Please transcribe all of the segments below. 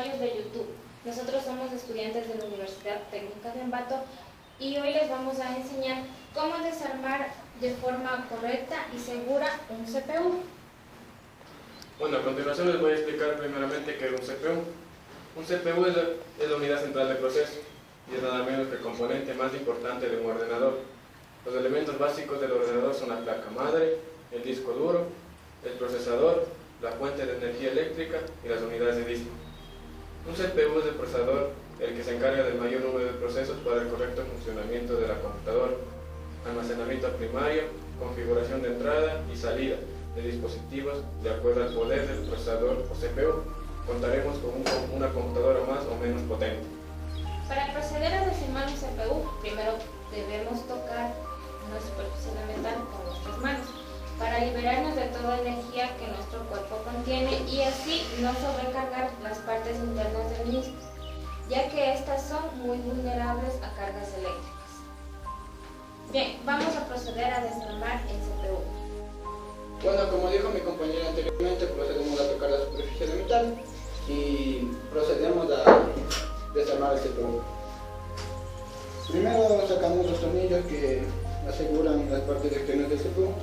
usuarios de YouTube. Nosotros somos estudiantes de la Universidad Técnica de Ambato y hoy les vamos a enseñar cómo desarmar de forma correcta y segura un CPU. Bueno, a continuación les voy a explicar primeramente qué es un CPU. Un CPU es la unidad central de proceso y es nada menos que el componente más importante de un ordenador. Los elementos básicos del ordenador son la placa madre, el disco duro, el procesador, la fuente de energía eléctrica y las unidades de disco. Un CPU es el procesador el que se encarga del mayor número de procesos para el correcto funcionamiento de la computadora, almacenamiento primario, configuración de entrada y salida de dispositivos de acuerdo al poder del procesador o CPU. Contaremos con una computadora más o menos potente. Para proceder a desarmar un CPU, primero debemos tocar una superficie de metal con nuestras manos para liberarnos de toda energía que nuestro cuerpo contiene y así no sobrecargar las partes internas del mismo, ya que estas son muy vulnerables a cargas eléctricas. Bien, vamos a proceder a desarmar el CPU. Bueno, como dijo mi compañera anteriormente, procedemos a tocar la superficie de metal y procedemos a desarmar el CPU. Primero sacamos los tornillos que aseguran las partes externas del CPU.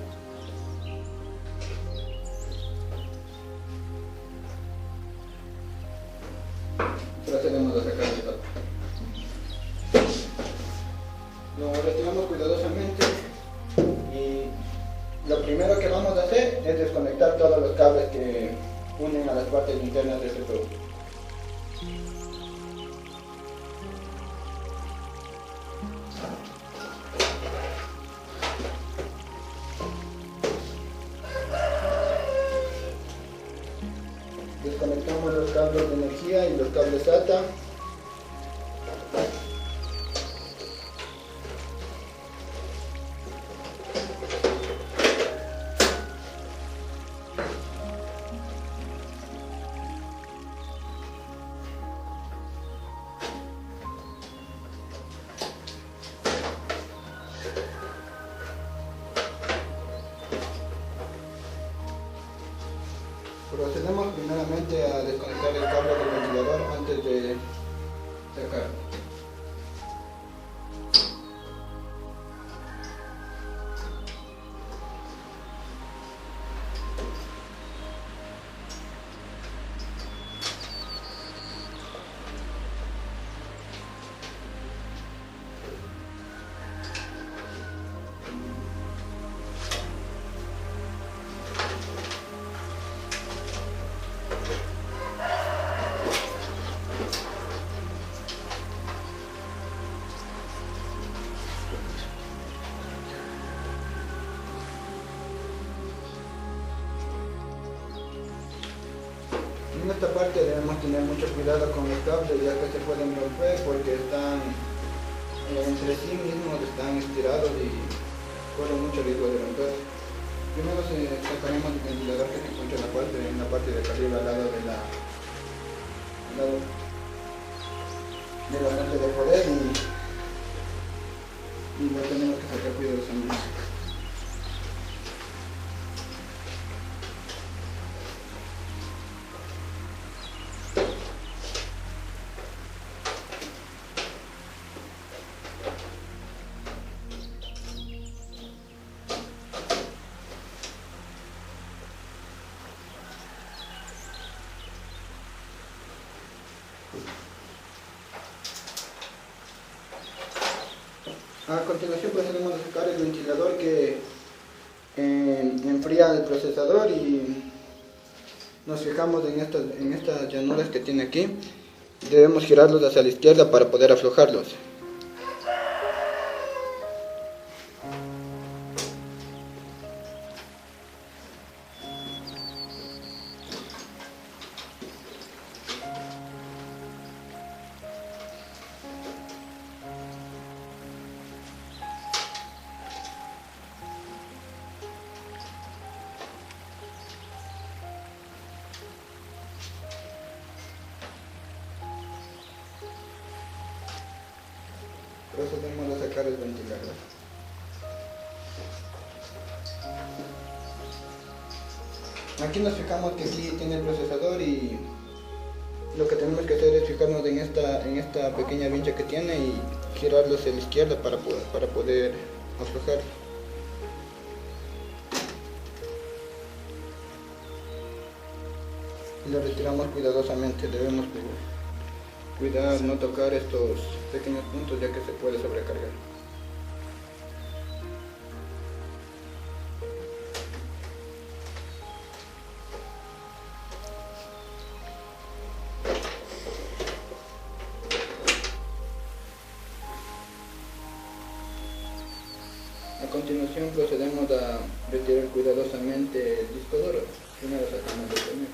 Procedemos a sacar el top. Lo retiramos cuidadosamente y lo primero que vamos a hacer es desconectar todos los cables que unen a las partes internas del CPU. Desconectamos los cables de energía y los cables SATA. Procedemos primeramente a desconectar el cable del ventilador antes de sacar. En esta parte debemos tener mucho cuidado con los cables, ya que se pueden romper porque están entre sí mismos, están estirados y corren mucho riesgo de romper. Primero sacaremos el ventilador que se encuentra en la parte de acá arriba, al lado de la fuente de poder y lo tenemos que sacar cuidadosamente. A continuación procedemos a sacar el ventilador que enfría el procesador y nos fijamos en estas llanuras que tiene aquí. Debemos girarlos hacia la izquierda para poder aflojarlos. Procedemos a sacar el ventilador. Aquí nos fijamos que aquí tiene el procesador y lo que tenemos que hacer es fijarnos en esta pequeña vincha que tiene y girarlo hacia la izquierda para poder aflojar. Y lo retiramos cuidadosamente. Debemos cuidar no tocar estos pequeños puntos, ya que se puede sobrecargar. A continuación procedemos a retirar cuidadosamente el disco duro. Primero sacamos el tornillo.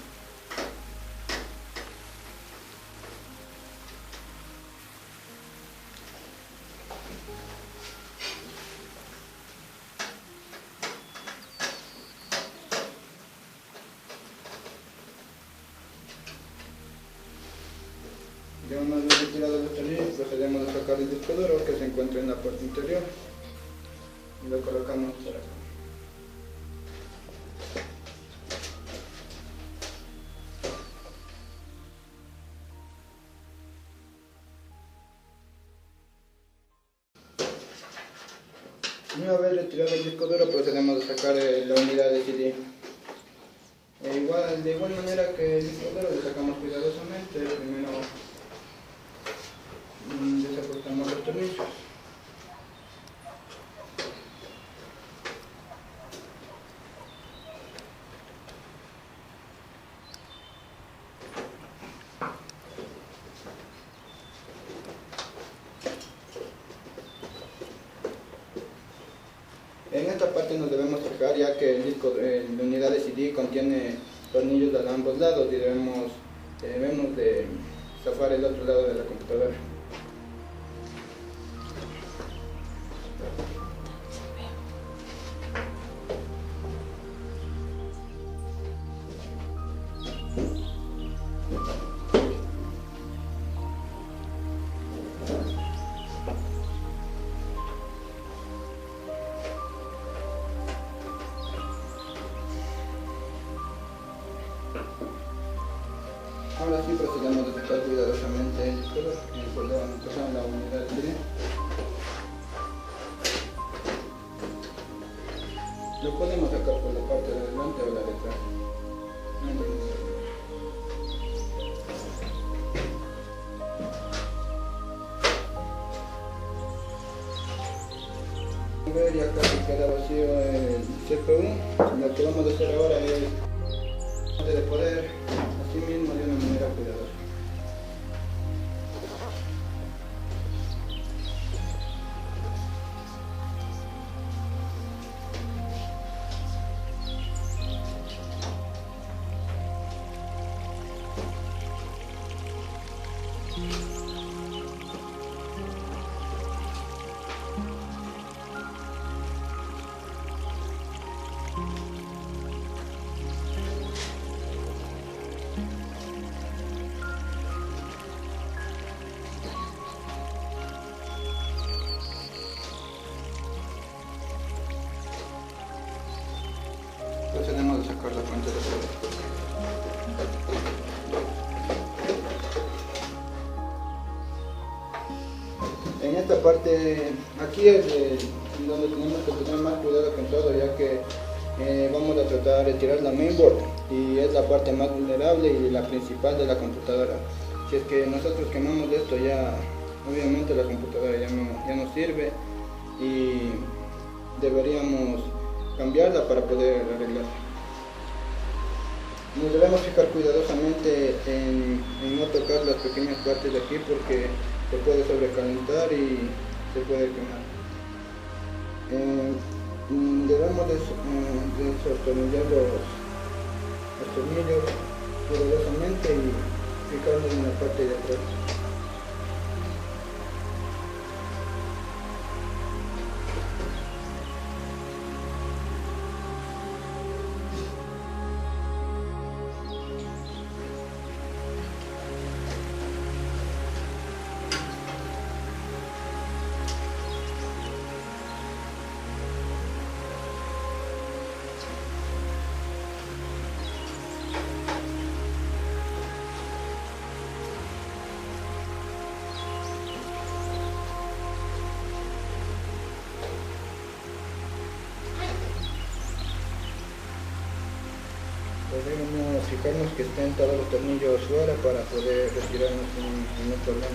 Ya una vez retirado los tornillos, procedemos a sacar el disco duro que se encuentra en la parte interior y lo colocamos por acá. Una vez retirado el disco duro, procedemos a sacar la unidad de CD. De igual manera que el disco duro, lo sacamos cuidadosamente. Primero desajustamos los tornillos. En esta parte nos debemos fijar, ya que la unidad de CD contiene tornillos de ambos lados y debemos de zafar el otro lado de la computadora. Ahora sí procedemos a sacar cuidadosamente el disco duro y volvemos a pasar la unidad de CD. Lo podemos sacar por la parte de adelante o la de atrás. Ya casi queda vacío el CPU. Lo que vamos a hacer ahora es, antes de poder, así mismo de una manera cuidadosa. Procedemos a sacar la fuente de poder. En esta parte, aquí es donde tenemos que tener más cuidado con todo, ya que vamos a tratar de retirar la mainboard y es la parte más vulnerable y la principal de la computadora. Si es que nosotros quemamos esto, ya obviamente la computadora ya no sirve y deberíamos cambiarla para poder arreglarla. Nos debemos fijar cuidadosamente en no tocar las pequeñas partes de aquí porque se puede sobrecalentar y se puede quemar. Debemos desatornillar los tornillos cuidadosamente y fijarnos en la parte de atrás. debemos fijarnos que estén todos los tornillos fuera para poder retirarnos sin no problema.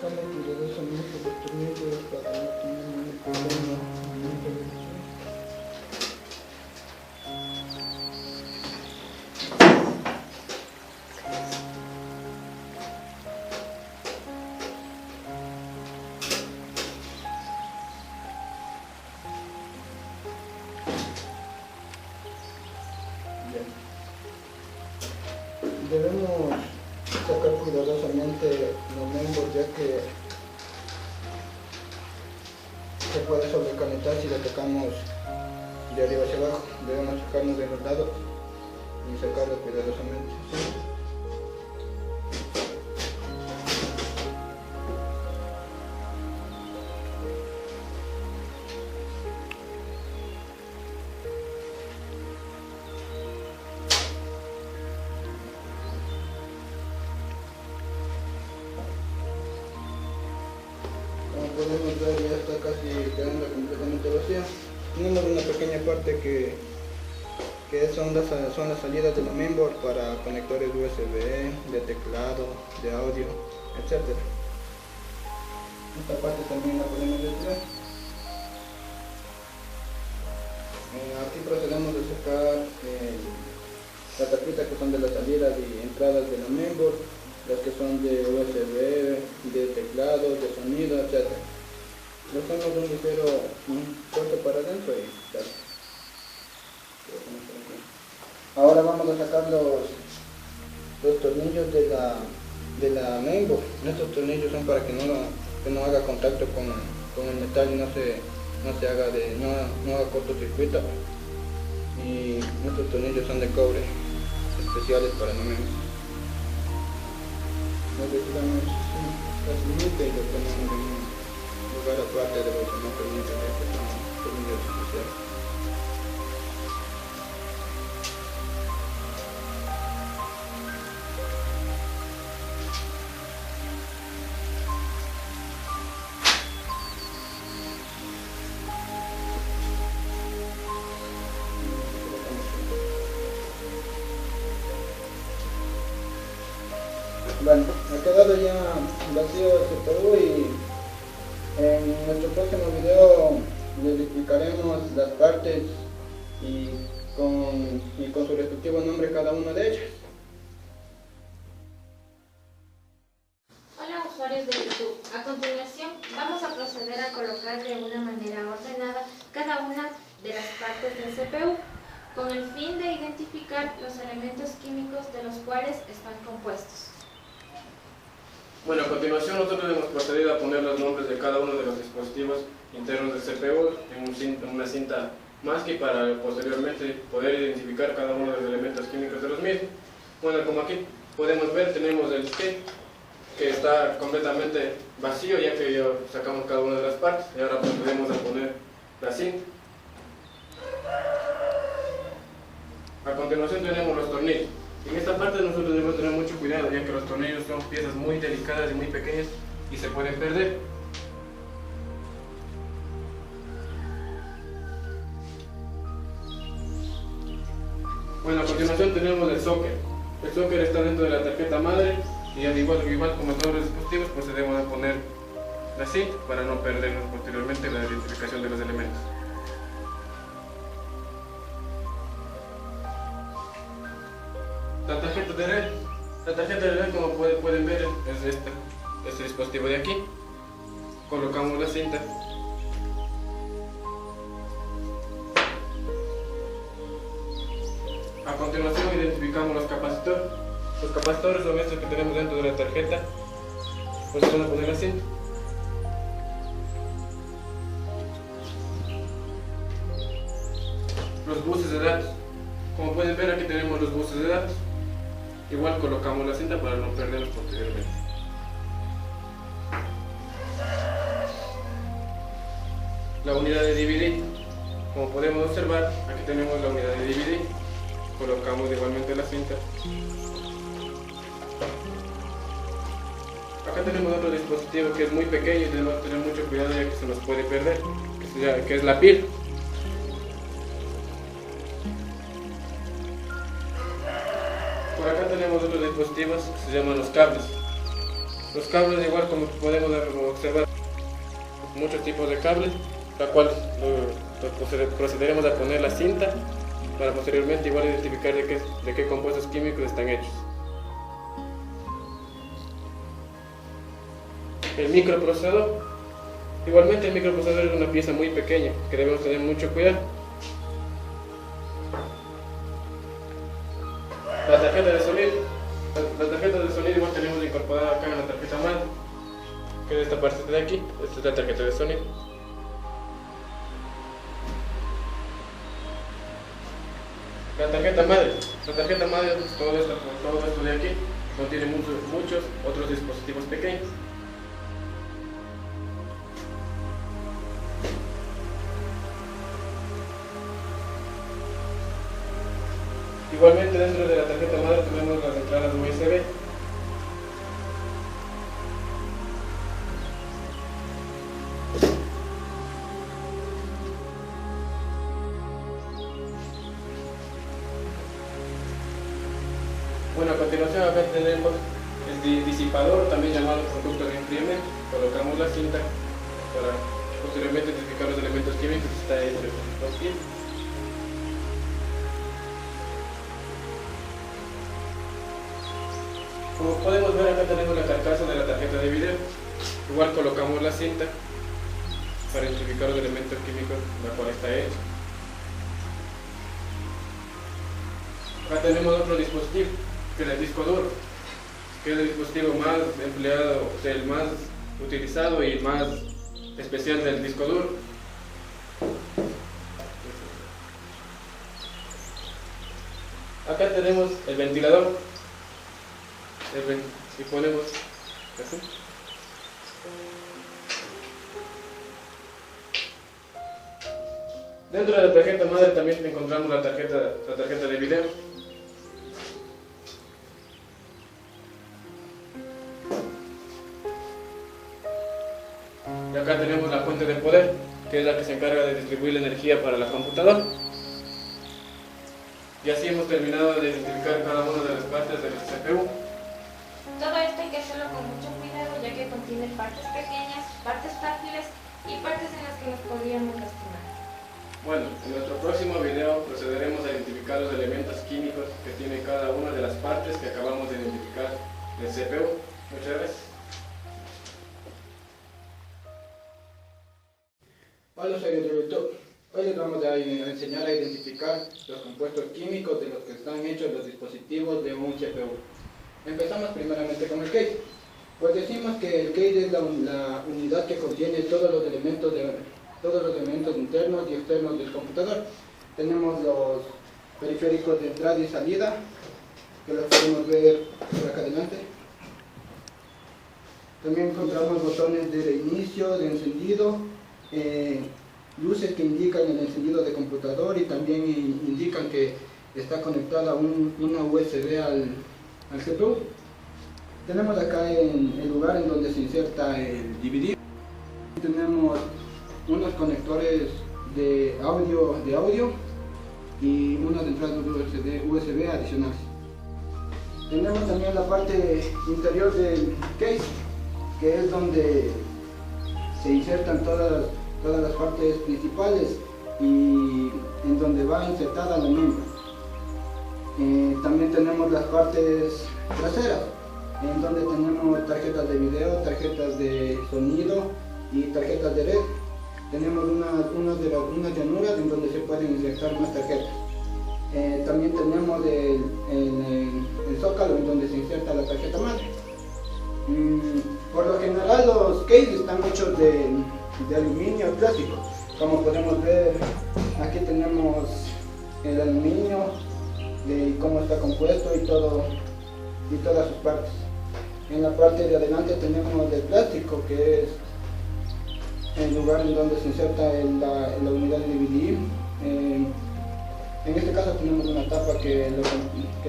Sacamos cuidadosamente los tornillos para no tener ningún problema en la intervención. Debemos sacar cuidadosamente los miembros, ya que se puede sobrecalentar si lo tocamos de arriba hacia abajo. Debemos sacarnos de los lados y sacarlo cuidadosamente. ¿Sí? Podemos ver, ya está casi quedando completamente vacía. Tenemos una pequeña parte que son las salidas de la mainboard para conectores USB, de teclado, de audio, etc. Esta parte también la podemos retirar. Aquí procedemos a sacar las tapitas que son de las salidas y entradas de la mainboard, las que son de USB, de teclado, de sonido, etc. Le hacemos un ligero corte para adentro y ya. Ahora vamos a sacar los tornillos de la mainboard. Estos tornillos son para que no haga contacto con el metal y no haga cortocircuito. Y estos tornillos son de cobre, especiales para la mainboard. Nos retiramos fácilmente y lo ponemos en un lugar aparte de los demás tornillos, que son tornillos especiales. Bueno, ha quedado ya vacío el CPU y en nuestro próximo video les explicaremos las partes y con su respectivo nombre cada una de ellas. Hola usuarios de YouTube, a continuación vamos a proceder a colocar de una manera ordenada cada una de las partes del CPU con el fin de identificar los elementos químicos de los cuales están compuestos. Bueno, a continuación nosotros hemos procedido a poner los nombres de cada uno de los dispositivos internos del CPU en una cinta masking para posteriormente poder identificar cada uno de los elementos químicos de los mismos. Bueno, como aquí podemos ver, tenemos el stick que está completamente vacío, ya que ya sacamos cada una de las partes, y ahora procedemos a poner la cinta. A continuación tenemos los tornillos. En esta parte nosotros debemos tener mucho cuidado, ya que los tornillos son piezas muy delicadas y muy pequeñas y se pueden perder. Bueno, a continuación tenemos el socket. El socket está dentro de la tarjeta madre y al igual como todos los dispositivos procedemos a poner la cinta para no perdernos posteriormente la identificación de los elementos. La tarjeta de red, como pueden ver, es este dispositivo de aquí. Colocamos la cinta. A continuación identificamos los capacitores. Los capacitores son estos que tenemos dentro de la tarjeta. Pues vamos a poner la cinta. Los buses de datos. Como pueden ver, aquí tenemos los buses de datos. Igual colocamos la cinta para no perderlos posteriormente. La unidad de DVD. Como podemos observar, aquí tenemos la unidad de DVD. Colocamos igualmente la cinta. Acá tenemos otro dispositivo que es muy pequeño y debemos tener mucho cuidado ya que se nos puede perder, que es la pila. Por acá tenemos otros dispositivos que se llaman los cables. Los cables, igual como podemos observar, muchos tipos de cables, la cual procederemos a poner la cinta para posteriormente igual identificar de qué compuestos químicos están hechos. El microprocesador. Igualmente el microprocesador es una pieza muy pequeña que debemos tener mucho cuidado. La tarjeta de sonido. La tarjeta de sonido igual tenemos incorporada acá en la tarjeta madre, que es esta parte de aquí. Esta es la tarjeta de sonido. La tarjeta madre es todo esto de aquí, contiene muchos otros dispositivos pequeños. Igualmente dentro de la tarjeta madre tenemos las entradas USB. Bueno, a continuación acá tenemos el disipador, también llamado producto de enfriamiento. Colocamos la cinta para posteriormente identificar los elementos químicos que está hecho con los químicos. Como podemos ver, acá tenemos la carcasa de la tarjeta de video. Igual colocamos la cinta para identificar los elementos químicos la cual está hecho. Acá tenemos otro dispositivo, que es el disco duro, que es el dispositivo más empleado, o sea, el más utilizado y más especial del disco duro. Acá tenemos el ventilador. Y ponemos así. Dentro de la tarjeta madre también encontramos la tarjeta de video. Y acá tenemos la fuente de poder, que es la que se encarga de distribuir la energía para la computadora. Y así hemos terminado de identificar cada una de las partes del CPU. Todo esto hay que hacerlo con mucho cuidado, ya que contiene partes pequeñas, partes frágiles y partes en las que nos podríamos lastimar. Bueno, en nuestro próximo video procederemos a identificar los elementos químicos que tiene cada una de las partes que acabamos de identificar del CPU. Muchas gracias. Hola, soy el director. Hoy les vamos a enseñar a identificar los compuestos químicos de los que están hechos los dispositivos de un CPU. Empezamos primeramente con el case. Pues decimos que el case es la unidad que contiene todos los elementos internos y externos del computador. Tenemos los periféricos de entrada y salida, que los podemos ver por acá adelante. También encontramos botones de reinicio, de encendido, luces que indican el encendido de computador y también indican que está conectada una USB al CPU. Tenemos acá el lugar en donde se inserta el DVD. Tenemos unos conectores de audio y unas entradas USB adicionales. Tenemos también la parte interior del case, que es donde se insertan todas las partes principales y en donde va insertada la membrana. También tenemos las partes traseras, en donde tenemos tarjetas de video, tarjetas de sonido y tarjetas de red. Tenemos unas llanuras en donde se pueden insertar más tarjetas. También tenemos el zócalo en donde se inserta la tarjeta madre. Por lo general los cases están hechos de aluminio y plástico. Como podemos ver, aquí tenemos el aluminio, de cómo está compuesto y todas sus partes. En la parte de adelante tenemos el plástico, que es el lugar en donde se inserta la unidad de DVD. En este caso tenemos una tapa que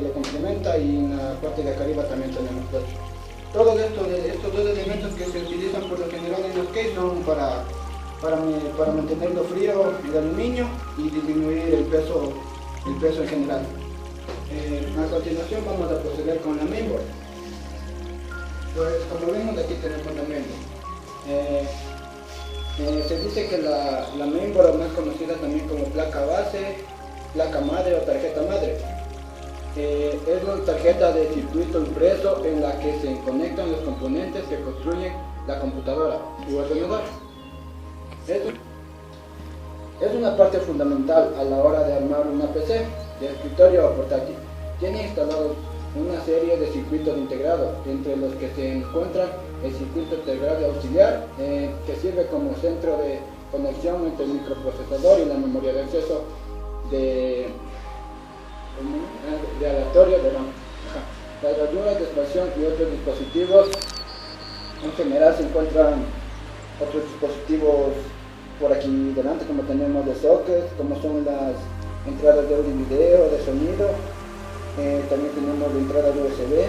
lo complementa, y en la parte de acá arriba también tenemos plástico. Todos estos dos elementos que se utilizan por lo general en los case son para mantenerlo frío, el aluminio, y disminuir el peso en general. A continuación vamos a proceder con la mainboard. Pues como vemos, aquí tenemos la mainboard. Se dice que la mainboard, más conocida también como placa base, placa madre o tarjeta madre, es una tarjeta de circuito impreso en la que se conectan los componentes que construyen la computadora u ordenador. Es una parte fundamental a la hora de armar una PC de escritorio o portátil. Tiene instalados una serie de circuitos integrados, entre los que se encuentran el circuito integrado auxiliar, que sirve como centro de conexión entre el microprocesador y la memoria de acceso de aleatorio de RAM. Las ranuras de expansión y otros dispositivos. En general se encuentran otros dispositivos por aquí delante, como tenemos de sockets, como son las entradas de audio y video, de sonido. También tenemos de entradas USB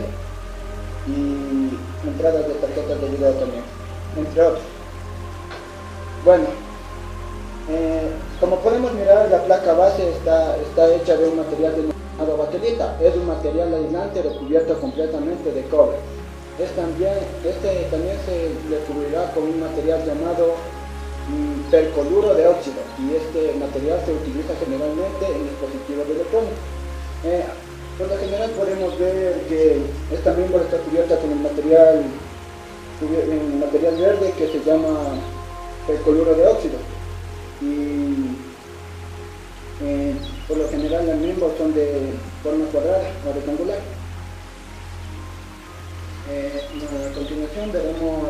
y entradas de tarjetas de video también, entre otros. Bueno, como podemos mirar, la placa base está hecha de un material denominado baquelita. Es un material aislante recubierto completamente de cobre. Este también se le cubrirá con un material llamado percoluro de óxido, y este material se utiliza generalmente en dispositivos electrónicos. Por lo general podemos ver que esta mainboard está cubierta con el material verde, que se llama percoluro de óxido, y por lo general las mainboards son de forma cuadrada o rectangular. A continuación veremos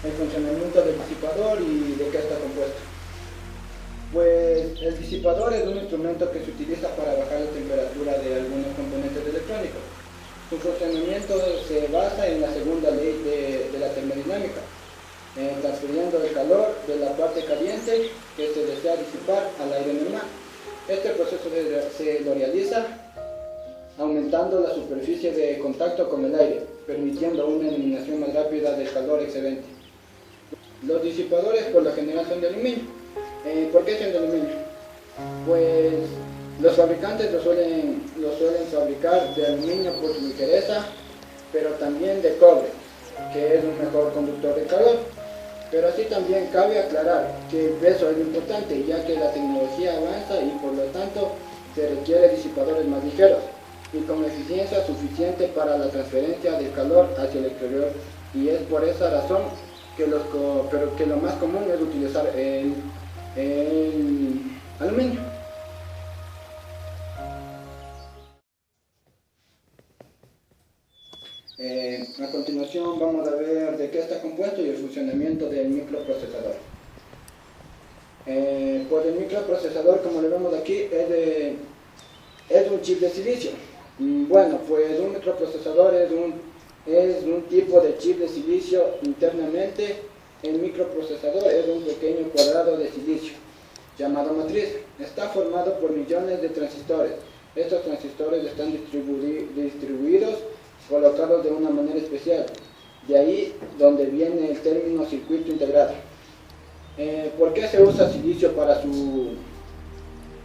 el funcionamiento del disipador y de qué está compuesto. Pues el disipador es un instrumento que se utiliza para bajar la temperatura de algunos componentes electrónicos. Su funcionamiento se basa en la segunda ley de la termodinámica, transfiriendo el calor de la parte caliente que se desea disipar al aire normal. Este proceso se lo realiza aumentando la superficie de contacto con el aire, permitiendo una eliminación más rápida del calor excedente. Los disipadores por lo general son de aluminio. ¿Por qué son de aluminio? Pues los fabricantes lo suelen fabricar de aluminio por su ligereza, pero también de cobre, que es un mejor conductor de calor. Pero así también cabe aclarar que el peso es importante, ya que la tecnología avanza y por lo tanto se requiere disipadores más ligeros y con eficiencia suficiente para la transferencia del calor hacia el exterior, y es por esa razón que lo más común es utilizar el aluminio. A continuación vamos a ver de qué está compuesto y el funcionamiento del microprocesador. Pues el microprocesador, como lo vemos aquí, es un chip de silicio. Bueno, pues un microprocesador es un tipo de chip de silicio internamente. El microprocesador es un pequeño cuadrado de silicio llamado matriz. Está formado por millones de transistores. Estos transistores están distribuidos, colocados de una manera especial. De ahí donde viene el término circuito integrado. ¿Por qué se usa silicio para su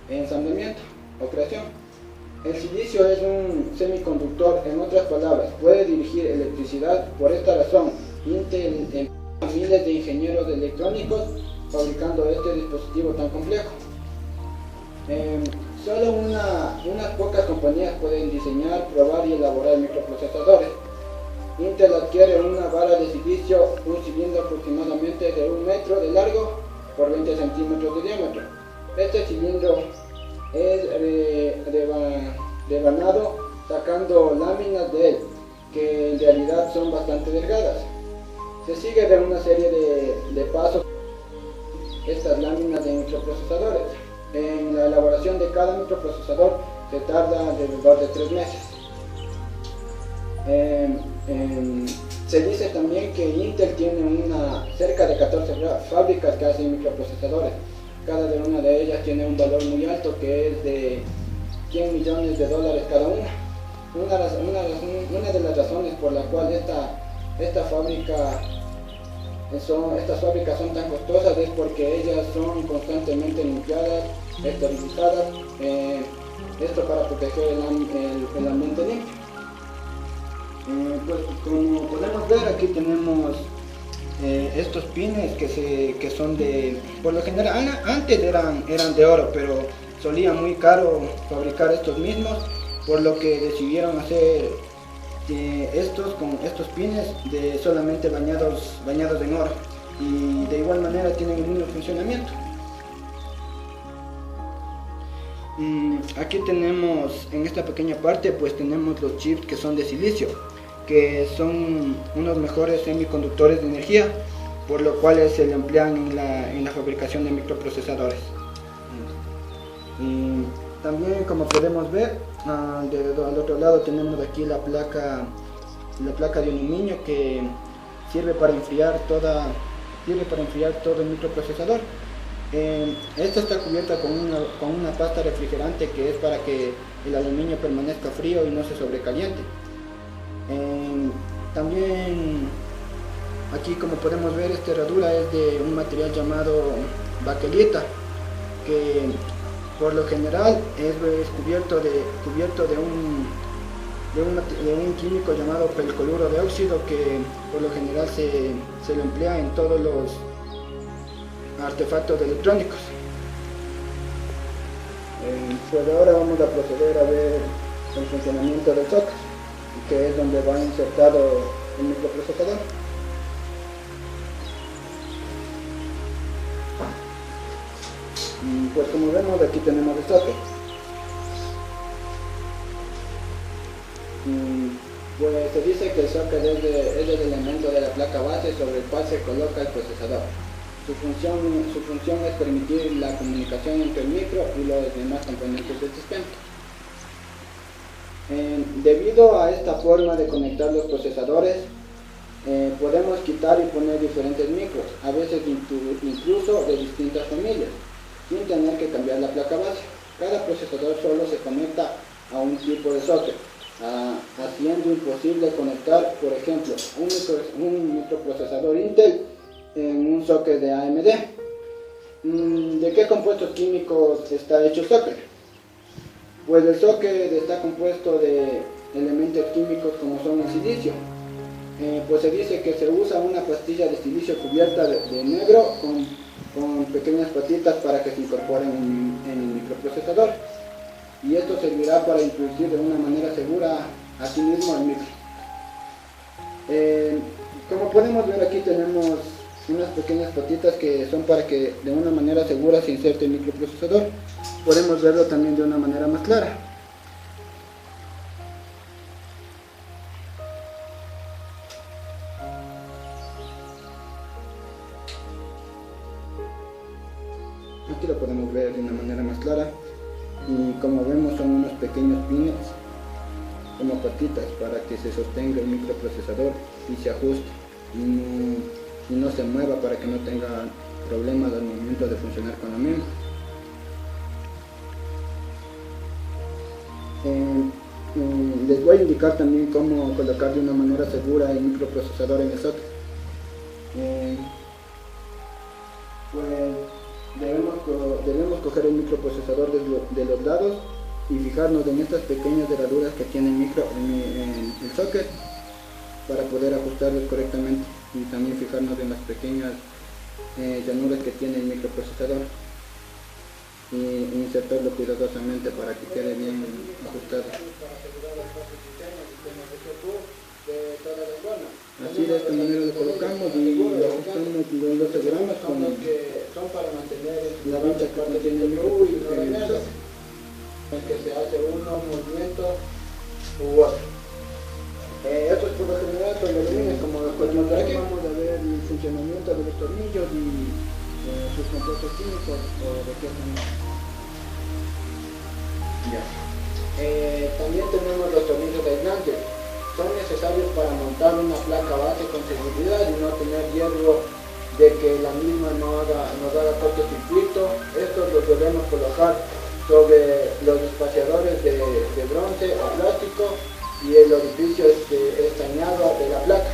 ensamblamiento o creación? El silicio es un semiconductor, en otras palabras, puede dirigir electricidad. Por esta razón, Intel empleó a miles de ingenieros electrónicos fabricando este dispositivo tan complejo. Solo unas pocas compañías pueden diseñar, probar y elaborar microprocesadores. Intel adquiere una vara de silicio, un cilindro aproximadamente de 1 metro de largo por 20 centímetros de diámetro. Este cilindro es rebanado sacando láminas de él, que en realidad son bastante delgadas. Se sigue de una serie de pasos estas láminas de microprocesadores. En la elaboración de cada microprocesador se tarda alrededor de 3 meses. Se dice también que Intel tiene cerca de 14 fábricas que hacen microprocesadores. Cada una de ellas tiene un valor muy alto, que es de $100 millones cada una. Una de las razones por la cual estas fábricas son tan costosas es porque ellas son constantemente limpiadas, esterilizadas, esto para proteger el ambiente limpio. Pues como podemos ver, aquí tenemos estos pines que son por lo general antes eran de oro, pero solía muy caro fabricar estos mismos, por lo que decidieron hacer estos pines solamente bañados en oro, y de igual manera tienen el mismo funcionamiento. Aquí tenemos, en esta pequeña parte, pues tenemos los chips que son de silicio, que son unos mejores semiconductores de energía, por lo cual se le emplean en la fabricación de microprocesadores. Y también, como podemos ver, al otro lado tenemos aquí la placa de aluminio, que sirve para enfriar todo el microprocesador. Esta está cubierta con una pasta refrigerante, que es para que el aluminio permanezca frío y no se sobrecaliente. También aquí, como podemos ver, esta herradura es de un material llamado baquelita, que por lo general es cubierto de un químico llamado percloruro de óxido, que por lo general se lo emplea en todos los artefactos electrónicos. Pues ahora vamos a proceder a ver el funcionamiento del socket, que es donde va insertado el microprocesador. Pues como vemos, aquí tenemos el socket. Pues se dice que el socket es el elemento de la placa base sobre el cual se coloca el procesador. Su función es permitir la comunicación entre el micro y los demás componentes del sistema. Debido a esta forma de conectar los procesadores, podemos quitar y poner diferentes micros, a veces incluso de distintas familias, sin tener que cambiar la placa base. Cada procesador solo se conecta a un tipo de socket, haciendo imposible conectar, por ejemplo, un microprocesador Intel en un socket de AMD. ¿De qué compuestos químicos está hecho el socket? Pues el socket está compuesto de elementos químicos como son el silicio. Pues se dice que se usa una pastilla de silicio cubierta de negro con pequeñas patitas para que se incorporen en el microprocesador, y esto servirá para introducir de una manera segura a sí mismo el micro. Como podemos ver, aquí tenemos unas pequeñas patitas que son para que de una manera segura se inserte el microprocesador. Podemos verlo también de una manera más clara. Aquí lo podemos ver de una manera más clara, y como vemos son unos pequeños pines como patitas para que se sostenga el microprocesador y se ajuste y no se mueva, para que no tenga problemas al momento de funcionar con la misma. Les voy a indicar también cómo colocar de una manera segura el microprocesador en el socket. Pues debemos coger el microprocesador de los lados y fijarnos en estas pequeñas herraduras que tiene el socket, para poder ajustarlos correctamente, y también fijarnos en las pequeñas llanuras que tiene el microprocesador y insertarlo cuidadosamente para que quede bien ajustado. Así, de esta manera lo colocamos y lo ajustamos y lo aseguramos con la mancha que contiene el microprocesador, en que se hace uno movimiento u otro. Esto es por lo general con los líneas, como podemos ver aquí. Vamos a ver el funcionamiento de los tornillos y sus compuestos químicos, o de qué son. Ya. También tenemos los tornillos aislantes. Son necesarios para montar una placa base con seguridad y no tener riesgo de que la misma nos haga cortocircuito. Estos los debemos colocar sobre los espaciadores de bronce o plástico y el orificio estañado de la placa.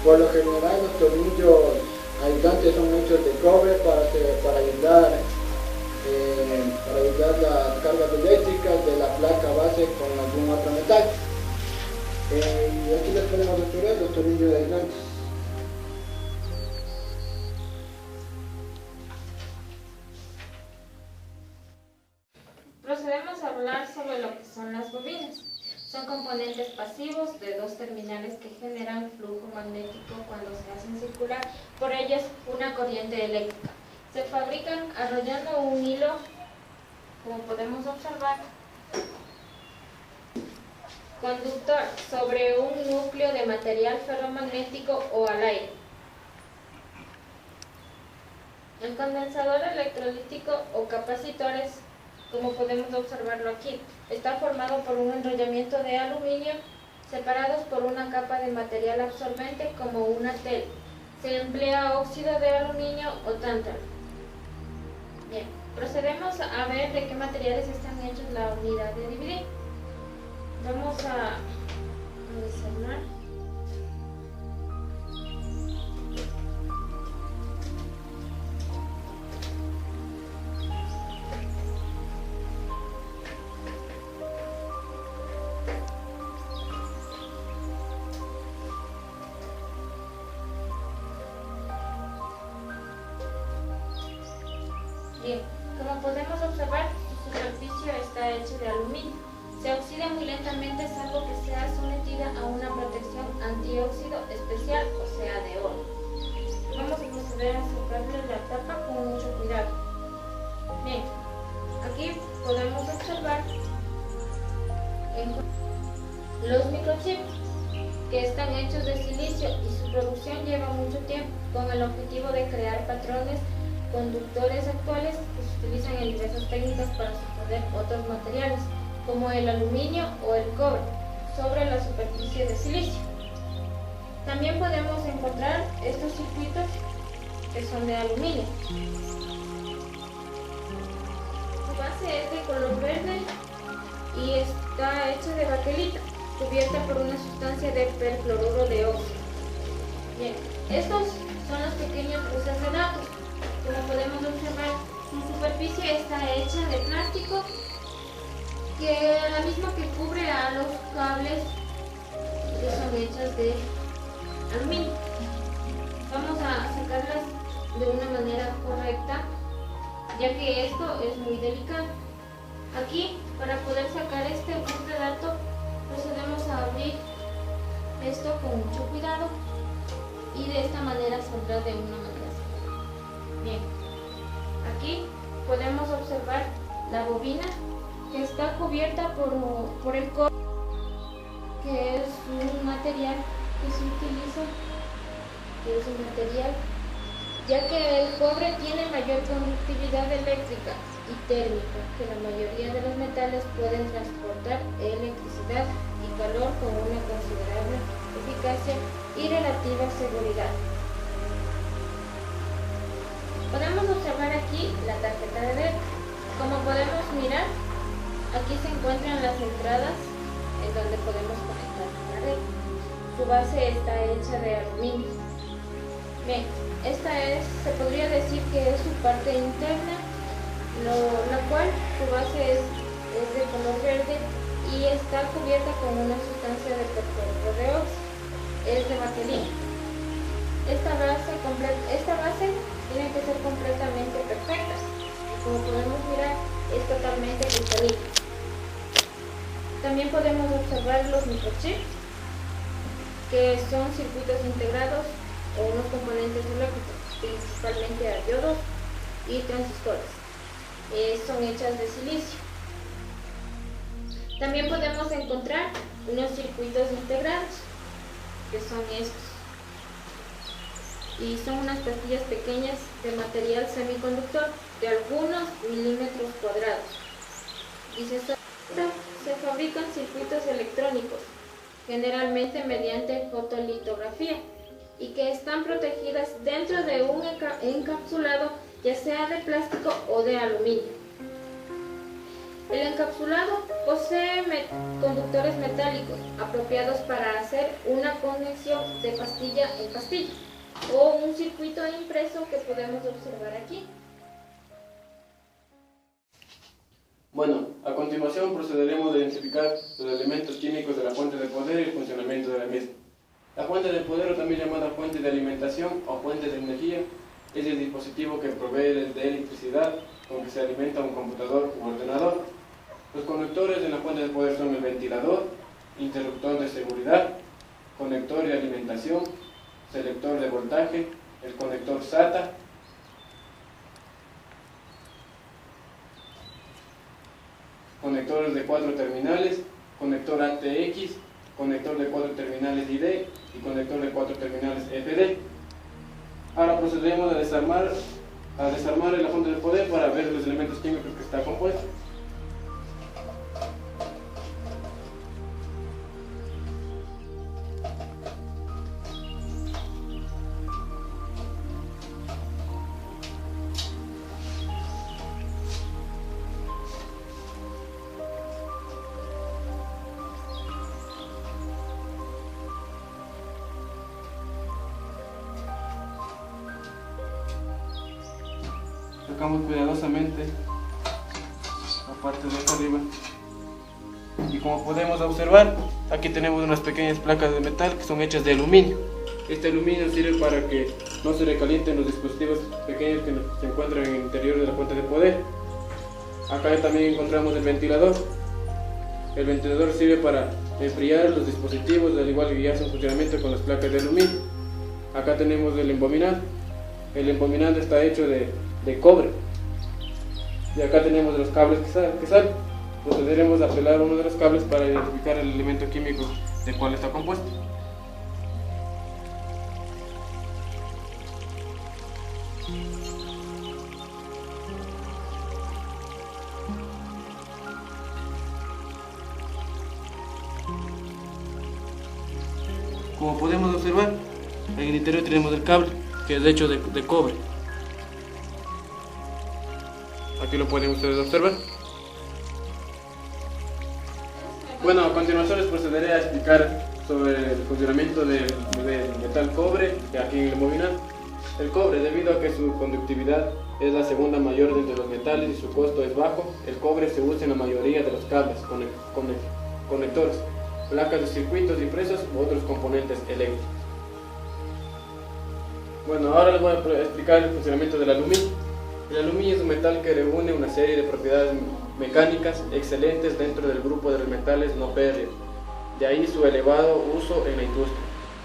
Por lo general los tornillos aislantes son hechos de cobre para ayudar las cargas eléctricas de la placa base con algún otro metal. Y aquí les podemos descubrir los tornillos aislantes. Procedemos a hablar sobre lo que son las bobinas. Son componentes pasivos de dos terminales que generan flujo magnético cuando se hacen circular por ellas una corriente eléctrica. Se fabrican arrollando un hilo, como podemos observar, conductor sobre un núcleo de material ferromagnético o al aire. El condensador electrolítico o capacitores, como podemos observarlo aquí, está formado por un enrollamiento de aluminio separados por una capa de material absorbente como una tela. Se emplea óxido de aluminio o tántalo. Bien, procedemos a ver de qué materiales están hechos la unidad de dividir. Vamos a desarmar. Bien, como podemos observar, su superficie está hecha de aluminio. Se oxida muy lentamente salvo que sea sometida a una protección antióxido especial, o sea, de oro. Vamos a proceder a sacarle la tapa con mucho cuidado. Bien, aquí podemos observar los microchips, que están hechos de silicio y su producción lleva mucho tiempo con el objetivo de crear patrones conductores actuales que se utilizan en diversas técnicas para sostener otros materiales, como el aluminio o el cobre, sobre la superficie de silicio. También podemos encontrar estos circuitos que son de aluminio. Su base es de color verde y está hecha de baquelita, cubierta por una sustancia de percloruro de óxido. Bien, estos son los pequeños buses de datos. Como podemos observar, su superficie está hecha de plástico, que la misma que cubre a los cables que son hechas de aluminio. Vamos a sacarlas de una manera correcta, ya que esto es muy delicado. Aquí, para poder sacar este bus de dato, procedemos a abrir esto con mucho cuidado y de esta manera saldrá de una manera. Bien, aquí podemos observar la bobina, que está cubierta por el cobre, que es un material que se utiliza, ya que el cobre tiene mayor conductividad eléctrica y térmica que la mayoría de los metales, pueden transportar electricidad y calor con una considerable eficacia y relativa seguridad. Podemos observar aquí la tarjeta de LED. Como podemos mirar, aquí se encuentran las entradas en donde podemos conectar la red. Su base está hecha de aluminio. Bien, esta se podría decir que es su parte interna, la cual su base es de color verde y está cubierta con una sustancia de percloruro de óxido. Es de baquelita. Esta base tiene que ser completamente perfecta. Como podemos mirar, es totalmente cristalina. También podemos observar los microchips, que son circuitos integrados o unos componentes eléctricos, principalmente a diodos y transistores. Son hechas de silicio. También podemos encontrar unos circuitos integrados, que son estos. Y son unas pastillas pequeñas de material semiconductor de algunos milímetros cuadrados. Y se se fabrican circuitos electrónicos, generalmente mediante fotolitografía, y que están protegidas dentro de un encapsulado, ya sea de plástico o de aluminio. El encapsulado posee conductores metálicos apropiados para hacer una conexión de pastilla en pastilla, o un circuito impreso que podemos observar aquí. Bueno, a continuación procederemos a identificar los elementos químicos de la fuente de poder y el funcionamiento de la misma. La fuente de poder, o también llamada fuente de alimentación o fuente de energía, es el dispositivo que provee de electricidad con que se alimenta un computador u ordenador. Los conectores de la fuente de poder son el ventilador, interruptor de seguridad, conector de alimentación, selector de voltaje, el conector SATA, conectores de 4 terminales, conector ATX, conector de 4 terminales ID y conector de 4 terminales FD. Ahora procedemos a desarmar la fuente de poder para ver los elementos químicos que está compuesto. Sacamos cuidadosamente la parte de acá arriba y como podemos observar, aquí tenemos unas pequeñas placas de metal que son hechas de aluminio. Este aluminio sirve para que no se recalienten los dispositivos pequeños que se encuentran en el interior de la fuente de poder. Acá también encontramos el ventilador. El ventilador sirve para enfriar los dispositivos, al igual que ya hace un funcionamiento con las placas de aluminio. Acá tenemos el embominado. El embominado está hecho de cobre. Y acá tenemos los cables que salen. Procederemos a pelar uno de los cables para identificar el elemento químico de cuál está compuesto. Como podemos observar, en el interior tenemos el cable, que es hecho de cobre. Aquí lo pueden ustedes observar. Bueno, a continuación les procederé a explicar sobre el funcionamiento del metal cobre aquí en el embominado. El cobre, debido a que su conductividad es la segunda mayor de entre los metales y su costo es bajo, el cobre se usa en la mayoría de los cables, conectores, placas de circuitos impresos u otros componentes eléctricos. Bueno, ahora les voy a explicar el funcionamiento del aluminio. El aluminio es un metal que reúne una serie de propiedades mecánicas excelentes dentro del grupo de los metales no férreos, de ahí su elevado uso en la industria,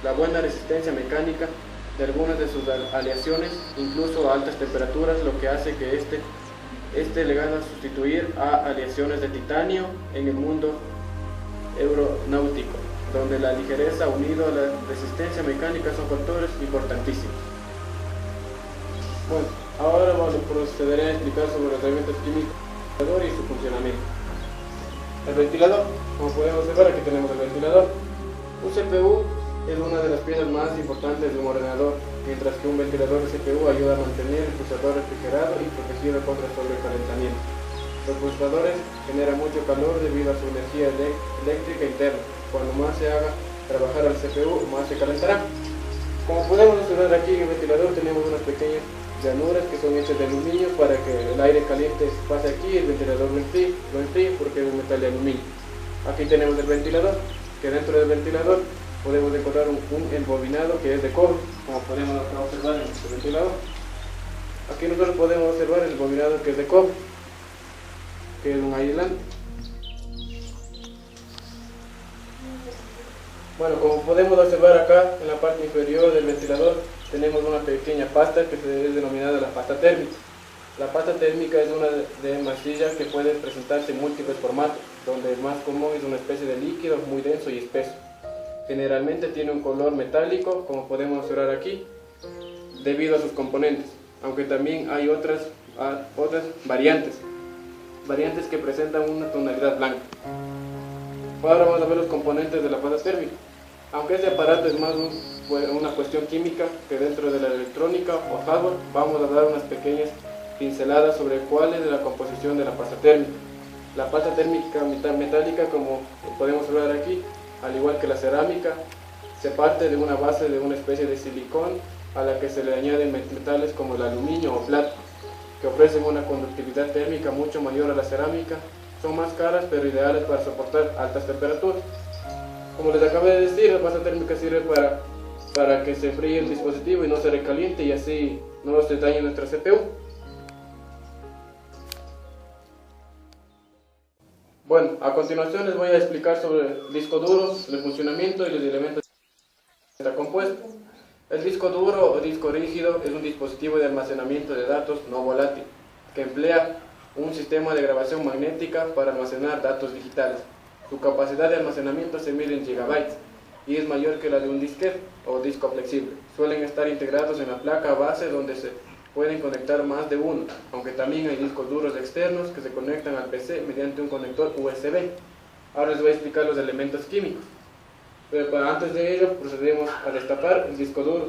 la buena resistencia mecánica de algunas de sus aleaciones, incluso a altas temperaturas, lo que hace que este le gana sustituir a aleaciones de titanio en el mundo aeronáutico, donde la ligereza unido a la resistencia mecánica son factores importantísimos. Bueno, ahora procederé a explicar sobre los elementos químicos y su funcionamiento. El ventilador, como podemos observar, aquí tenemos el ventilador. Un CPU es una de las piezas más importantes de un ordenador, mientras que un ventilador de CPU ayuda a mantener el procesador refrigerado y protegido contra el sobrecalentamiento. Los procesadores generan mucho calor debido a su energía eléctrica interna. Cuando más se haga trabajar al CPU, más se calentará. Como podemos observar aquí en el ventilador tenemos unas pequeñas llanuras que son hechas de aluminio para que el aire caliente pase aquí y el ventilador lo enfríe porque es un metal de aluminio. Aquí tenemos el ventilador, que dentro del ventilador podemos encontrar un embobinado que es de cobre, como podemos observar en este ventilador. Aquí nosotros podemos observar el embobinado que es de cobre, que es un aislante. Bueno, como podemos observar acá en la parte inferior del ventilador tenemos una pequeña pasta que es denominada la pasta térmica. La pasta térmica es una de masilla que puede presentarse en múltiples formatos, donde el más común es una especie de líquido muy denso y espeso. Generalmente tiene un color metálico, como podemos observar aquí, debido a sus componentes, aunque también hay otras variantes que presentan una tonalidad blanca. Ahora vamos a ver los componentes de la pasta térmica. Aunque este aparato es más una cuestión química que dentro de la electrónica o hardware, vamos a dar unas pequeñas pinceladas sobre cuál es la composición de la pasta térmica. La pasta térmica metálica, como podemos ver aquí, al igual que la cerámica, se parte de una base de una especie de silicón a la que se le añaden metales como el aluminio o plata, que ofrecen una conductividad térmica mucho mayor a la cerámica. Son más caras pero ideales para soportar altas temperaturas. Como les acabé de decir, la pasta térmica sirve para que se enfríe el dispositivo y no se recaliente y así no se dañe nuestra CPU. Bueno, a continuación les voy a explicar sobre el disco duro, el funcionamiento y los elementos que está compuesto. El disco duro o disco rígido es un dispositivo de almacenamiento de datos no volátil que emplea un sistema de grabación magnética para almacenar datos digitales. Su capacidad de almacenamiento se mide en gigabytes y es mayor que la de un disquete o disco flexible. Suelen estar integrados en la placa base donde se pueden conectar más de uno, aunque también hay discos duros externos que se conectan al PC mediante un conector USB. Ahora les voy a explicar los elementos químicos. Pero antes de ello procedemos a destapar el disco duro.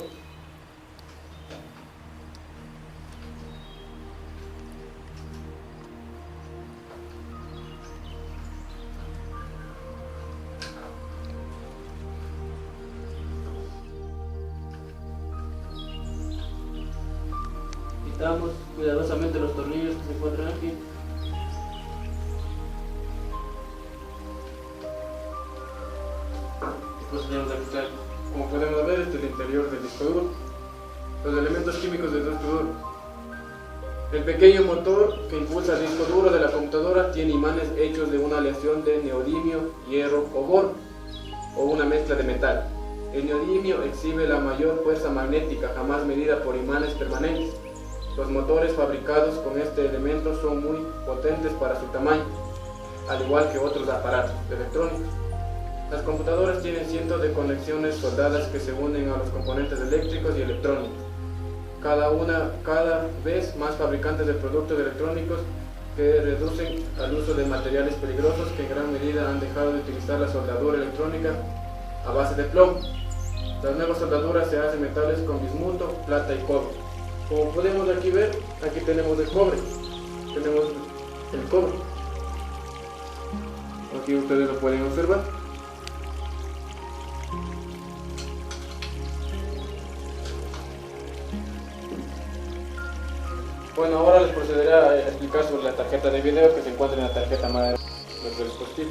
Quitamos cuidadosamente los tornillos que se encuentran aquí. Procedemos a quitar. Como podemos ver, este es el interior del disco duro. Los elementos químicos del disco duro. El pequeño motor que impulsa el disco duro de la computadora tiene imanes hechos de una aleación de neodimio, hierro o boro, o una mezcla de metal. El neodimio exhibe la mayor fuerza magnética jamás medida por imanes permanentes. Los motores fabricados con este elemento son muy potentes para su tamaño, al igual que otros aparatos electrónicos. Las computadoras tienen cientos de conexiones soldadas que se unen a los componentes eléctricos y electrónicos. Cada vez más fabricantes de productos electrónicos que reducen al uso de materiales peligrosos que en gran medida han dejado de utilizar la soldadura electrónica a base de plomo. Las nuevas soldaduras se hacen metales con bismuto, plata y cobre. Como podemos aquí ver, aquí tenemos el cobre. Aquí ustedes lo pueden observar. Bueno, ahora les procederé a explicar sobre la tarjeta de video que se encuentra en la tarjeta madre de nuestro dispositivo.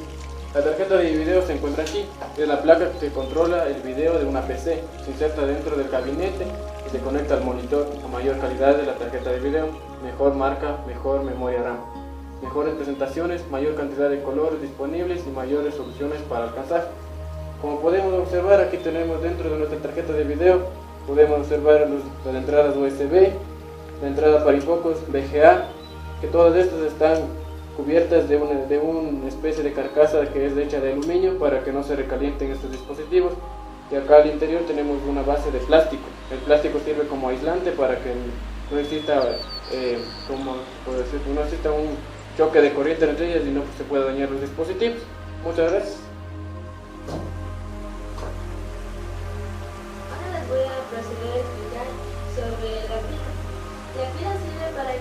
La tarjeta de video se encuentra aquí, es la placa que controla el video de una PC, se inserta dentro del gabinete y se conecta al monitor a mayor calidad de la tarjeta de video, mejor marca, mejor memoria RAM, mejores presentaciones, mayor cantidad de colores disponibles y mayores soluciones para alcanzar. Como podemos observar, aquí tenemos dentro de nuestra tarjeta de video, podemos observar las entradas USB, la entrada para infocos VGA, que todas estas están cubiertas de una especie de carcasa que es hecha de aluminio para que no se recalienten estos dispositivos. Y acá al interior tenemos una base de plástico. El plástico sirve como aislante para que no exista, no exista un choque de corriente entre ellas y no se pueda dañar los dispositivos. Muchas gracias. Ahora les voy a proceder a explicar sobre la pila. La pila sirve para que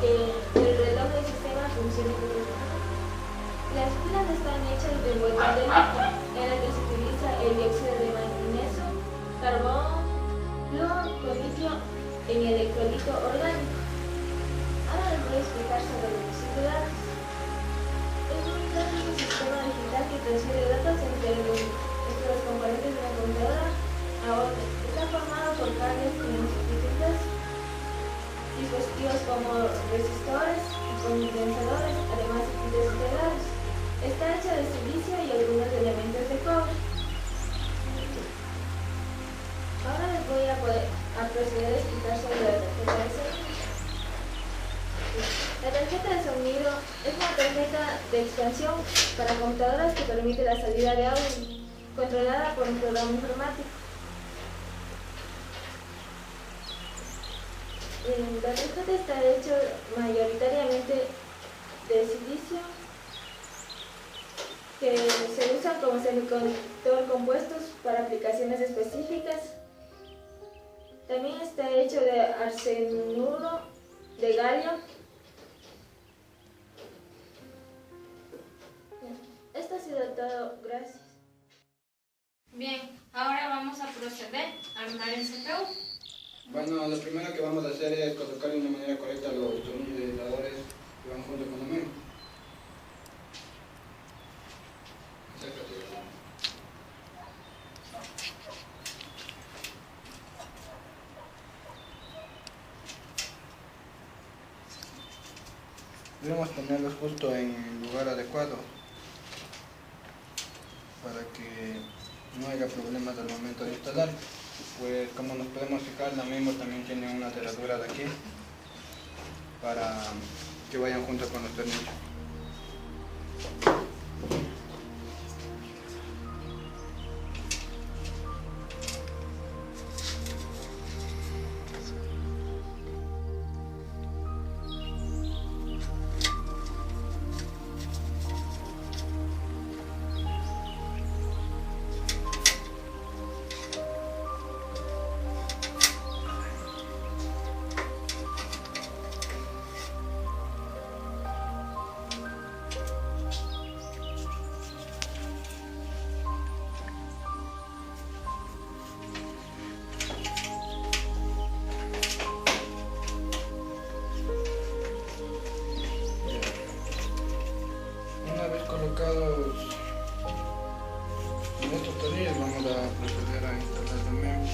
el reloj del sistema funcione correctamente. Las pilas están hechas de envoltura de litio, en la que se utiliza el dióxido de magnesio, carbón, flúor con litio en electrolito orgánico. Ahora les voy a explicar sobre los circuladores. El circulador es un sistema digital que transfiere datos entre los componentes de la computadora a otros. Está formado por cables con dispositivos como resistores y condensadores, además de circuitos integrados. Está hecha de silicio y algunos elementos de cobre. Ahora les voy a proceder a explicar sobre la tarjeta de sonido. La tarjeta de sonido es una tarjeta de expansión para computadoras que permite la salida de audio, controlada por un programa informático. La tarjeta está hecha mayoritariamente de silicio que se usan como semiconductor compuestos para aplicaciones específicas. También está hecho de arsenuro de galio. Esto ha sido todo, gracias. Bien, ahora vamos a proceder a armar el CPU. Bueno, lo primero que vamos a hacer es colocar de una manera correcta los tornillos y aisladores que van junto con el medio. Debemos ponerlos justo en el lugar adecuado para que no haya problemas al momento de instalar. Pues como nos podemos fijar, la misma también tiene una cerradura de aquí para que vayan junto con los tornillos. Colocados en estos tornillos, vamos a proceder a instalar también.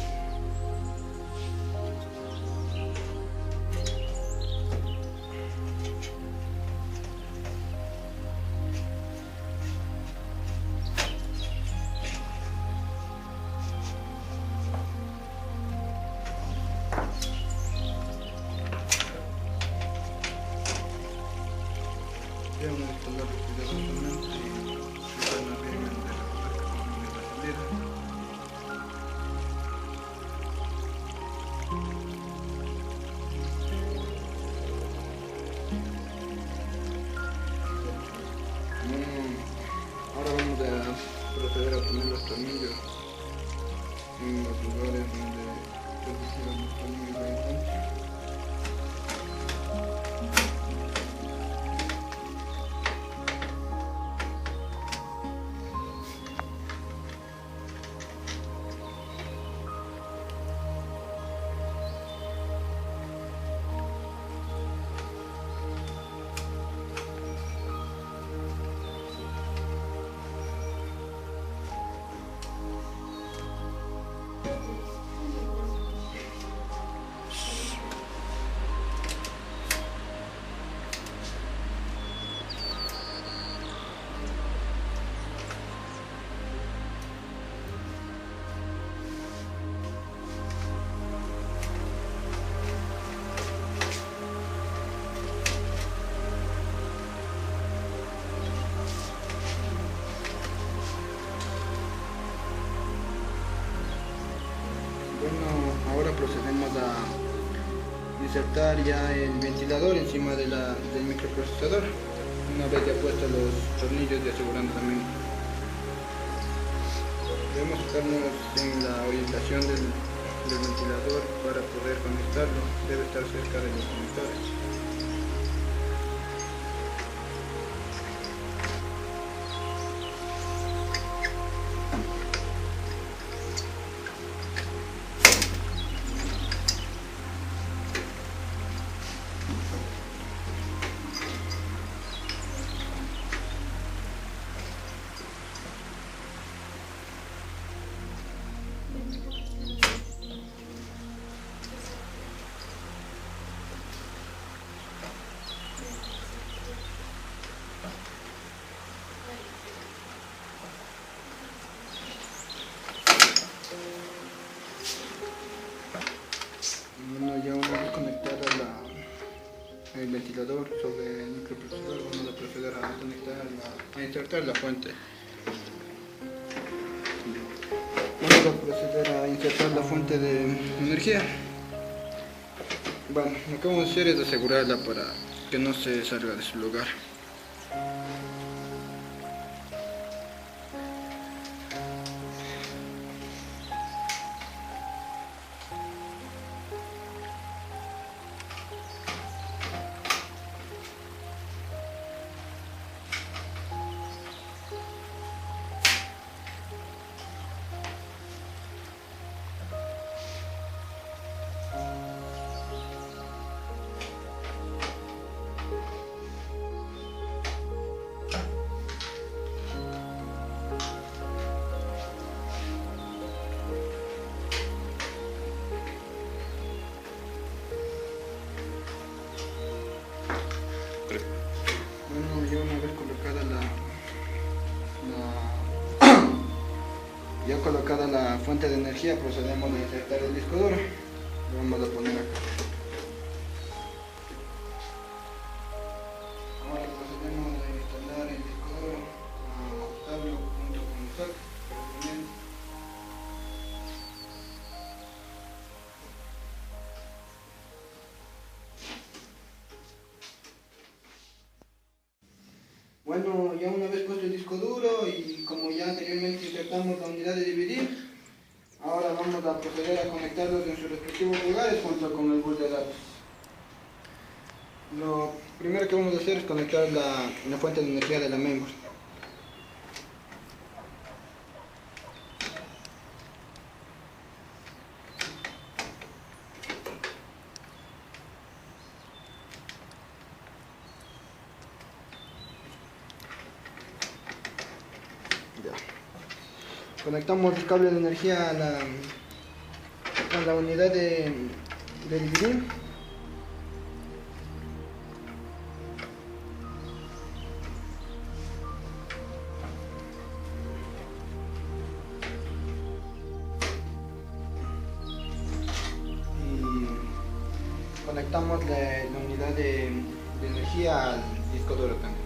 Vamos a instalar cuidadosamente y fijarnos bien en la tuerca con la salida. Ahora vamos a proceder a poner los tornillos en los lugares donde pusieron los tornillos de enganche. Bueno, ahora procedemos a insertar ya el ventilador encima del microprocesador, una vez ya puestos los tornillos y asegurando también. Debemos fijarnos en la orientación del ventilador para poder conectarlo, debe estar cerca de los conectores. Bueno, ya una vez conectada el ventilador sobre el microprocesador, vamos a proceder a insertar la fuente. Vamos a proceder a insertar la fuente de energía. Bueno, lo que vamos a hacer es asegurarla para que no se salga de su lugar. Ya colocada la fuente de energía, procedemos a insertar el disco duro. Lo vamos a poner acá. Ahora procedemos a instalar el disco duro, a ajustarlo junto con el saco. Bueno, ya una vez puesto el disco duro y como ya anteriormente insertamos la unidad de dividir, ahora vamos a proceder a conectarlos en sus respectivos lugares junto con el bus de datos. Lo primero que vamos a hacer es conectar la fuente de energía de la mainboard. Conectamos el cable de energía a la unidad de dividir. Y conectamos la unidad de energía al disco duro también.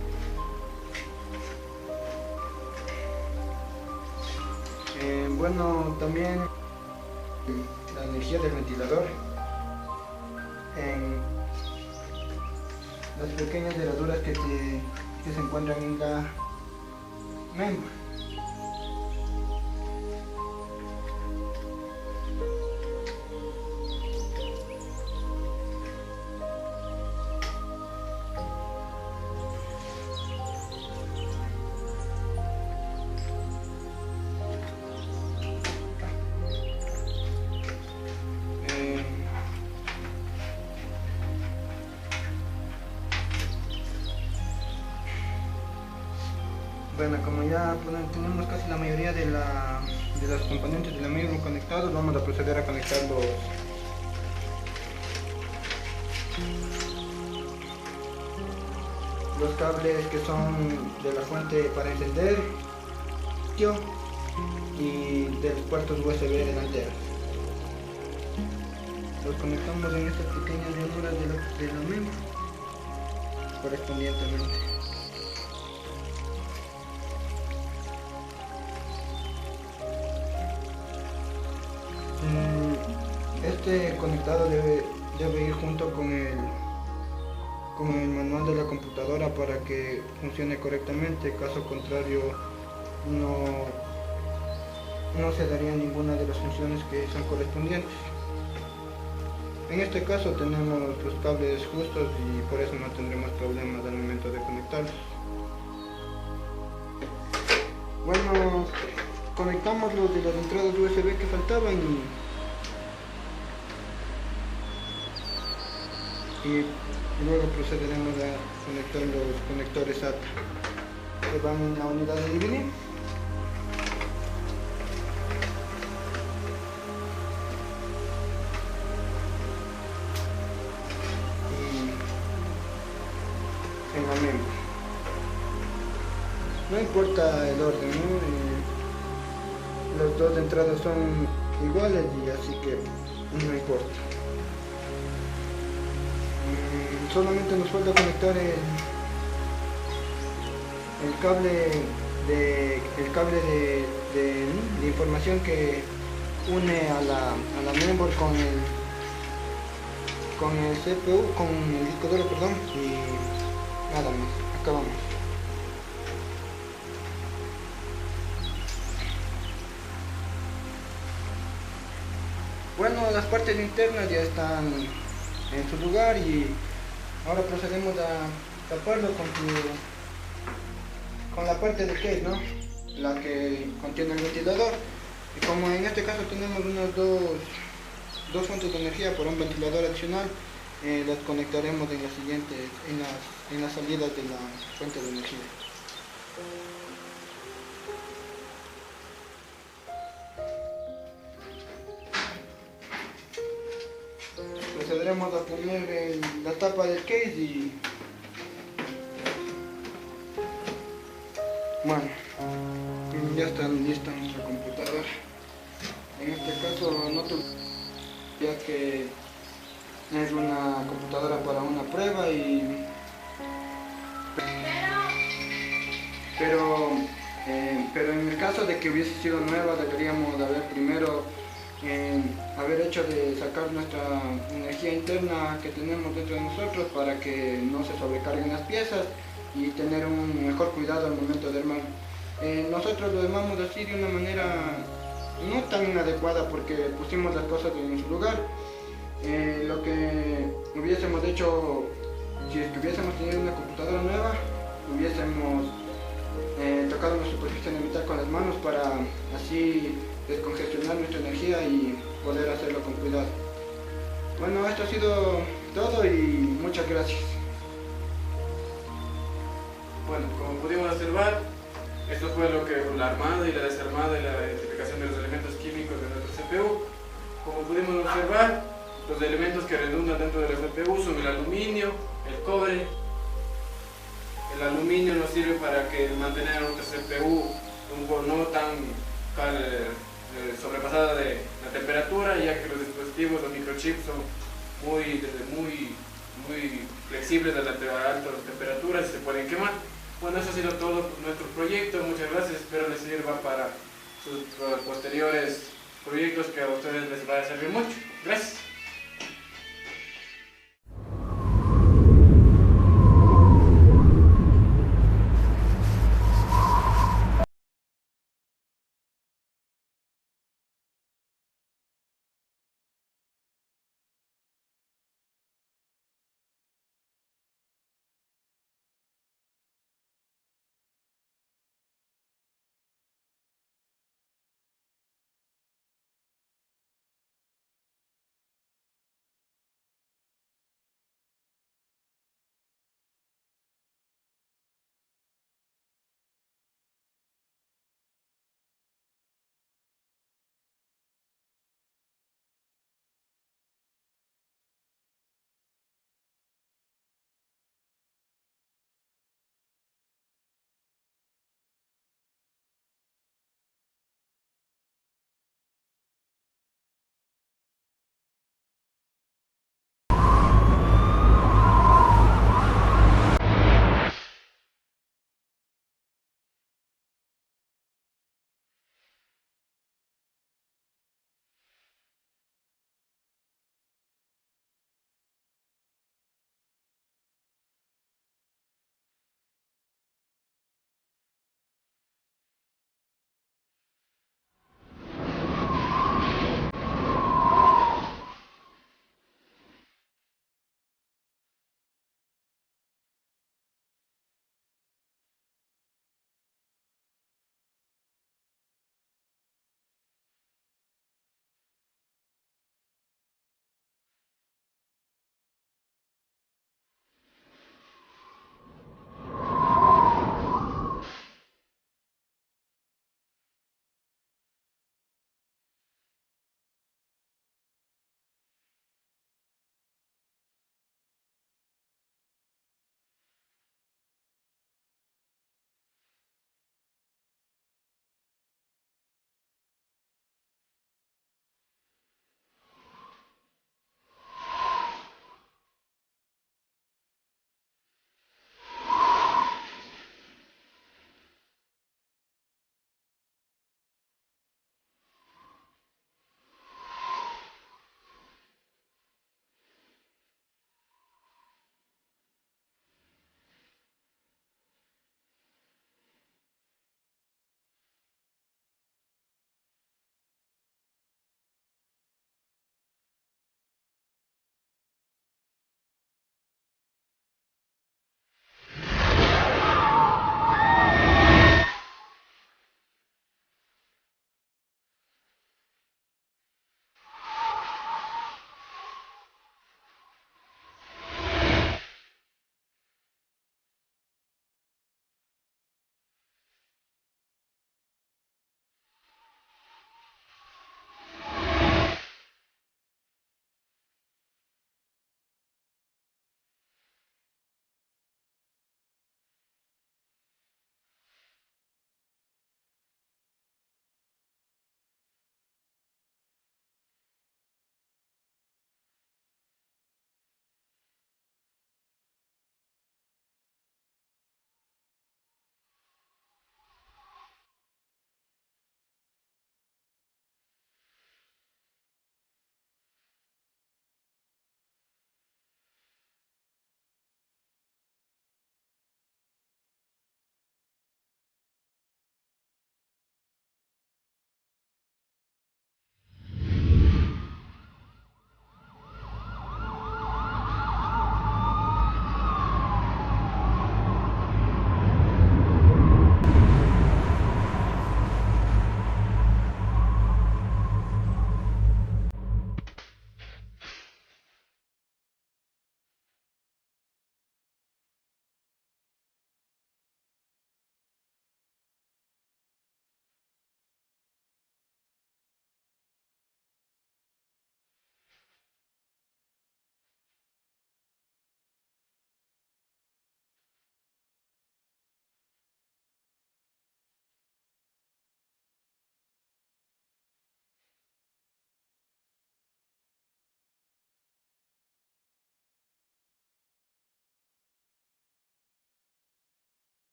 Bueno, también la energía del ventilador en las pequeñas herraduras que se encuentran en la mainboard. Bueno, como ya tenemos casi la mayoría de los componentes de la mainboard conectados, vamos a proceder a conectar los cables que son de la fuente para encender y de los puertos USB delanteros. Los conectamos en estas pequeñas ranuras de la mainboard correspondientemente. Este conectado debe ir junto con el manual de la computadora para que funcione correctamente. Caso contrario, no se daría ninguna de las funciones que son correspondientes. En este caso tenemos los cables justos y por eso no tendremos problemas al momento de conectarlos. Bueno, conectamos los de las entradas USB que faltaban y luego procederemos a conectar los conectores SATA que van en la unidad de dividir. Y en la mainboard. No importa el orden, ¿no? Las dos entradas son iguales y así que no importa. Solamente nos falta conectar el cable de información que une a la mainboard con el CPU, con el disco duro, perdón, y nada más, acabamos. Bueno, las partes internas ya están en su lugar y ahora procedemos a taparlo con la parte del case, ¿no? La que contiene el ventilador. Y como en este caso tenemos unas dos fuentes de energía por un ventilador adicional, las conectaremos en las salidas de la fuente de energía. Procederemos a poner la tapa del case y bueno, ya está lista nuestra computadora. En este caso no tuve, ya que es una computadora para una prueba pero en el caso de que hubiese sido nueva deberíamos de haber primero haber hecho de sacar nuestra energía interna que tenemos dentro de nosotros para que no se sobrecarguen las piezas y tener un mejor cuidado al momento de armar. Nosotros lo armamos así de una manera no tan inadecuada porque pusimos las cosas en su lugar. Lo que hubiésemos hecho, si hubiésemos tenido una computadora nueva, hubiésemos tocado una superficie orbital con las manos para así descongestionar nuestra energía y poder hacerlo con cuidado. Bueno, esto ha sido todo y muchas gracias. Bueno, como pudimos observar, esto fue lo que la armada y la desarmada y la identificación de los elementos químicos de nuestro CPU. Como pudimos observar, los elementos que redundan dentro de la CPU son el aluminio, el cobre. El aluminio nos sirve para mantener nuestra CPU no tan sobrepasada de la temperatura, ya que los dispositivos, los microchips son muy flexibles a altas temperaturas y se pueden quemar. Bueno, eso ha sido todo nuestro proyecto. Muchas gracias, espero les sirva para sus posteriores proyectos, que a ustedes les va a servir mucho. Gracias.